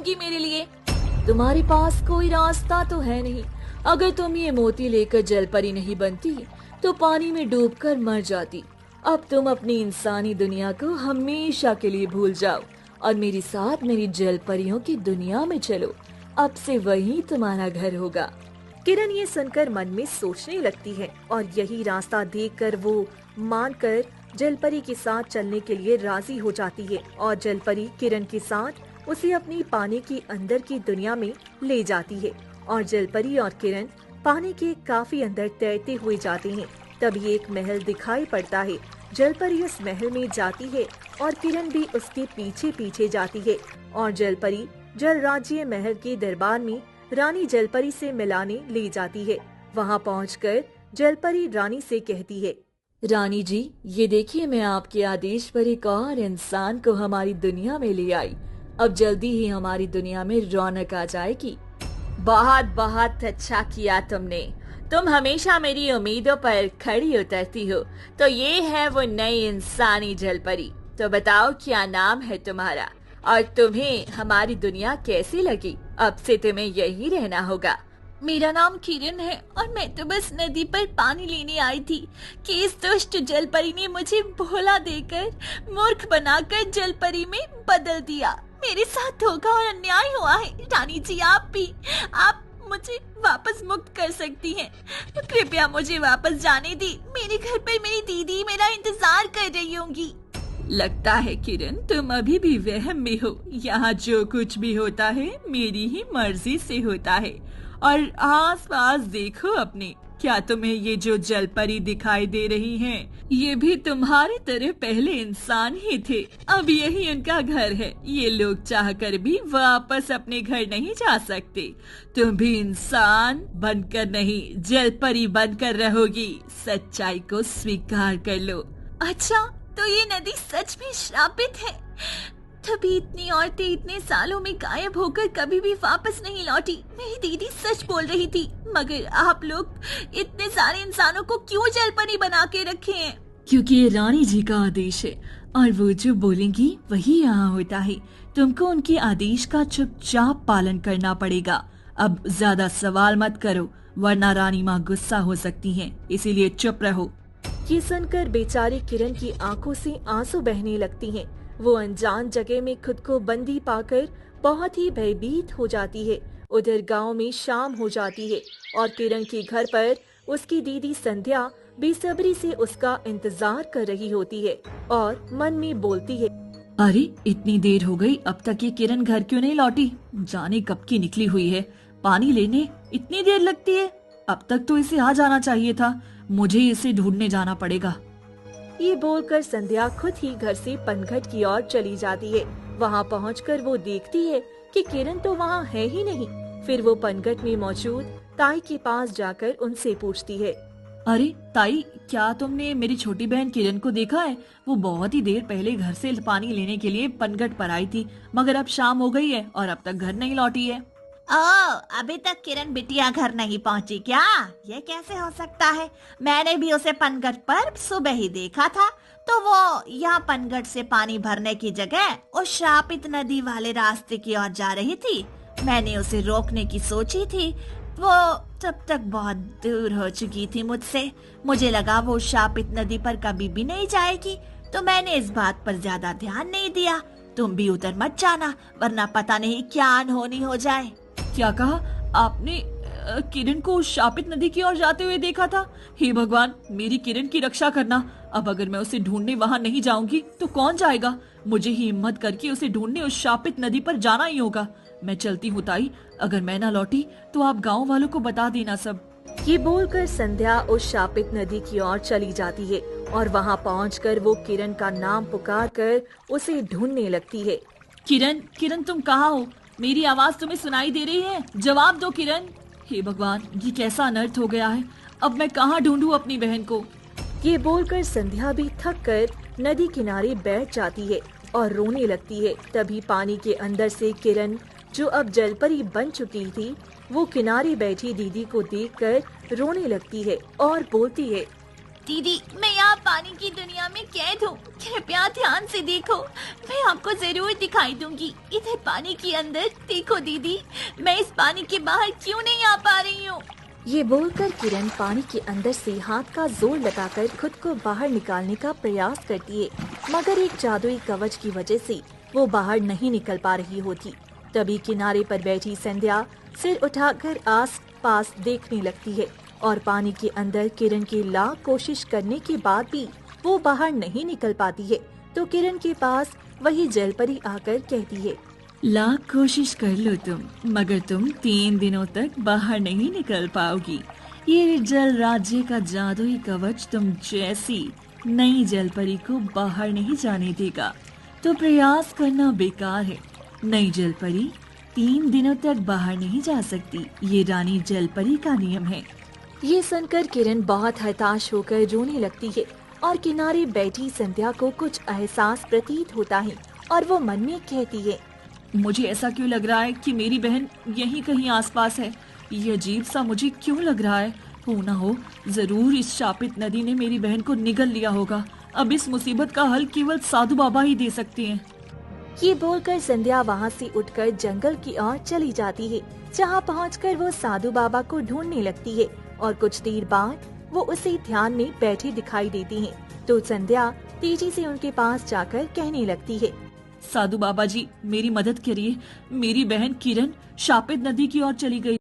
होगी मेरे लिए। तुम्हारे पास कोई रास्ता तो है नहीं। अगर तुम ये मोती लेकर जलपरी नहीं बनती तो पानी में डूबकर मर जाती। अब तुम अपनी इंसानी दुनिया को हमेशा के लिए भूल जाओ और मेरे साथ मेरी जलपरियों की दुनिया में चलो। अब से वही तुम्हारा घर होगा। किरण ये सुनकर मन में सोचने लगती है और यही रास्ता देखकर वो मानकर जलपरी के साथ चलने के लिए राजी हो जाती है और जलपरी किरण के साथ उसे अपनी पानी की अंदर की दुनिया में ले जाती है और जलपरी और किरण पानी के काफी अंदर तैरते हुए जाते हैं। तभी एक महल दिखाई पड़ता है। जलपरी उस महल में जाती है और किरण भी उसके पीछे पीछे जाती है और जलपरी जल राज्य महल के दरबार में रानी जलपरी से मिलाने ले जाती है। वहाँ पहुंचकर जलपरी रानी से कहती है, रानी जी, ये देखिए मैं आपके आदेश पर एक और इंसान को हमारी दुनिया में ले आई। अब जल्दी ही हमारी दुनिया में रौनक आ जाएगी। बहुत बहुत अच्छा किया तुमने। तुम हमेशा मेरी उम्मीदों पर खड़ी उतरती हो। तो ये है वो नई इंसानी जलपरी। तो बताओ क्या नाम है तुम्हारा और तुम्हें हमारी दुनिया कैसी लगी? अब से तुम्हें यही रहना होगा। मेरा नाम किरण है और मैं तो बस नदी पर पानी लेने आई थी कि इस दुष्ट जलपरी ने मुझे भोला देकर मूर्ख बनाकर जलपरी में बदल दिया। मेरे साथ धोखा और अन्याय हुआ है। रानी जी, आप मुझे वापस मुक्त कर सकती हैं। कृपया मुझे वापस जाने दी। मेरे घर पर मेरी दीदी मेरा इंतजार कर रही होंगी। लगता है किरण तुम अभी भी वहम में हो। यहाँ जो कुछ भी होता है मेरी ही मर्जी से होता है। और आस पास देखो अपने, क्या तुम्हें ये जो जलपरी दिखाई दे रही हैं, ये भी तुम्हारी तरह पहले इंसान ही थे। अब यही उनका घर है। ये लोग चाहकर भी वापस अपने घर नहीं जा सकते। तुम भी इंसान बनकर नहीं, जलपरी बनकर रहोगी। सच्चाई को स्वीकार कर लो। अच्छा, तो ये नदी सच में श्रापित है। तभी इतनी औरतें इतने सालों में गायब होकर कभी भी वापस नहीं लौटी। मेरी दीदी सच बोल रही थी। मगर आप लोग इतने सारे इंसानों को क्यों जलपरी बना के रखे हैं? क्योंकि ये रानी जी का आदेश है और वो जो बोलेंगी वही यहाँ होता है। तुमको उनके आदेश का चुपचाप पालन करना पड़ेगा। अब ज्यादा सवाल मत करो वरना रानी माँ गुस्सा हो सकती हैं। इसीलिए चुप रहो। ये सुनकर बेचारी किरण की आंखों से आंसू बहने लगती हैं। वो अनजान जगह में खुद को बंदी पाकर बहुत ही भयभीत हो जाती है। उधर गांव में शाम हो जाती है और किरण के घर पर उसकी दीदी संध्या बेसब्री से उसका इंतजार कर रही होती है और मन में बोलती है, अरे इतनी देर हो गई, अब तक ये किरण घर क्यों नहीं लौटी? जाने कब की निकली हुई है। पानी लेने इतनी देर लगती है। अब तक तो इसे आ जाना चाहिए था। मुझे इसे ढूंढने जाना पड़ेगा। ये बोलकर संध्या खुद ही घर से पनघट की ओर चली जाती है। वहाँ पहुंचकर वो देखती है कि किरण तो वहाँ है ही नहीं। फिर वो पनघट में मौजूद ताई के पास जाकर उनसे पूछती है, अरे ताई, क्या तुमने मेरी छोटी बहन किरण को देखा है? वो बहुत ही देर पहले घर से पानी लेने के लिए पनघट पर आई थी, मगर अब शाम हो गई है और अब तक घर नहीं लौटी है। अभी तक किरण बिटिया घर नहीं पहुंची क्या? ये कैसे हो सकता है? मैंने भी उसे पनघट पर सुबह ही देखा था। तो वो यहाँ पनघट से पानी भरने की जगह उस श्रापित नदी वाले रास्ते की ओर जा रही थी। मैंने उसे रोकने की सोची थी। वो तब तक बहुत दूर हो चुकी थी मुझसे। मुझे लगा वो श्रापित नदी पर कभी भी नहीं जाएगी, तो मैंने इस बात पर ज्यादा ध्यान नहीं दिया। तुम भी उधर मत जाना, वरना पता नहीं क्या अनहोनी हो जाए। क्या कहा आपने? किरण को शापित नदी की ओर जाते हुए देखा था? हे भगवान, मेरी किरण की रक्षा करना। अब अगर मैं उसे ढूंढने वहाँ नहीं जाऊंगी तो कौन जाएगा? मुझे ही हिम्मत करके उसे ढूंढने उस शापित नदी पर जाना ही होगा। मैं चलती हूँ ताई, अगर मैं ना लौटी तो आप गाँव वालों को बता देना सब। ये बोलकर संध्या उस शापित नदी की ओर चली जाती है और वहाँ पहुंचकर वो किरण का नाम पुकार कर उसे ढूंढने लगती है। किरण, किरण तुम कहाँ हो? मेरी आवाज तुम्हें सुनाई दे रही है? जवाब दो किरण। हे भगवान, ये कैसा अनर्थ हो गया है। अब मैं कहाँ ढूंढूं अपनी बहन को? ये बोलकर संध्या भी थक कर नदी किनारे बैठ जाती है और रोने लगती है। तभी पानी के अंदर से किरण, जो अब जलपरी बन चुकी थी, वो किनारे बैठी दीदी को देखकर रोने लगती है और बोलती है, दीदी, मैं यहाँ पानी की दुनिया में कैद हूँ। कृपया ध्यान से देखो, मैं आपको जरूर दिखाई दूंगी। इधर पानी के अंदर देखो दीदी, मैं इस पानी के बाहर क्यों नहीं आ पा रही हूँ। ये बोलकर किरण पानी के अंदर से हाथ का जोर लगाकर खुद को बाहर निकालने का प्रयास करती है, मगर एक जादुई कवच की वजह से वो बाहर नहीं निकल पा रही होती। तभी किनारे पर बैठी संध्या सिर उठाकर आस पास देखने लगती है और पानी के अंदर किरण की लाख कोशिश करने के बाद भी वो बाहर नहीं निकल पाती है। तो किरण के पास वही जलपरी आकर कहती है, लाख कोशिश कर लो तुम, मगर तुम 3 दिनों तक बाहर नहीं निकल पाओगी। ये जल राज्य का जादुई कवच तुम जैसी नई जलपरी को बाहर नहीं जाने देगा, तो प्रयास करना बेकार है। नई जलपरी 3 दिनों तक बाहर नहीं जा सकती, ये रानी जलपरी का नियम है। ये सुनकर किरण बहुत हताश होकर रोने लगती है और किनारे बैठी संध्या को कुछ एहसास प्रतीत होता है और वो मन में कहती है, मुझे ऐसा क्यों लग रहा है कि मेरी बहन यहीं कहीं आसपास है। ये अजीब सा मुझे क्यों लग रहा है। हो ना हो जरूर इस शापित नदी ने मेरी बहन को निगल लिया होगा। अब इस मुसीबत का हल केवल साधु बाबा ही दे सकते हैं। ये बोलकर संध्या वहाँ से उठकर जंगल की ओर चली जाती है, जहाँ पहुंचकर वो साधु बाबा को ढूंढने लगती है और कुछ देर बाद वो उसे ध्यान में बैठे दिखाई देती हैं। तो संध्या तेजी से उनके पास जाकर कहने लगती है, साधु बाबा जी, मेरी मदद करिए। मेरी बहन किरण शापित नदी की ओर चली गई।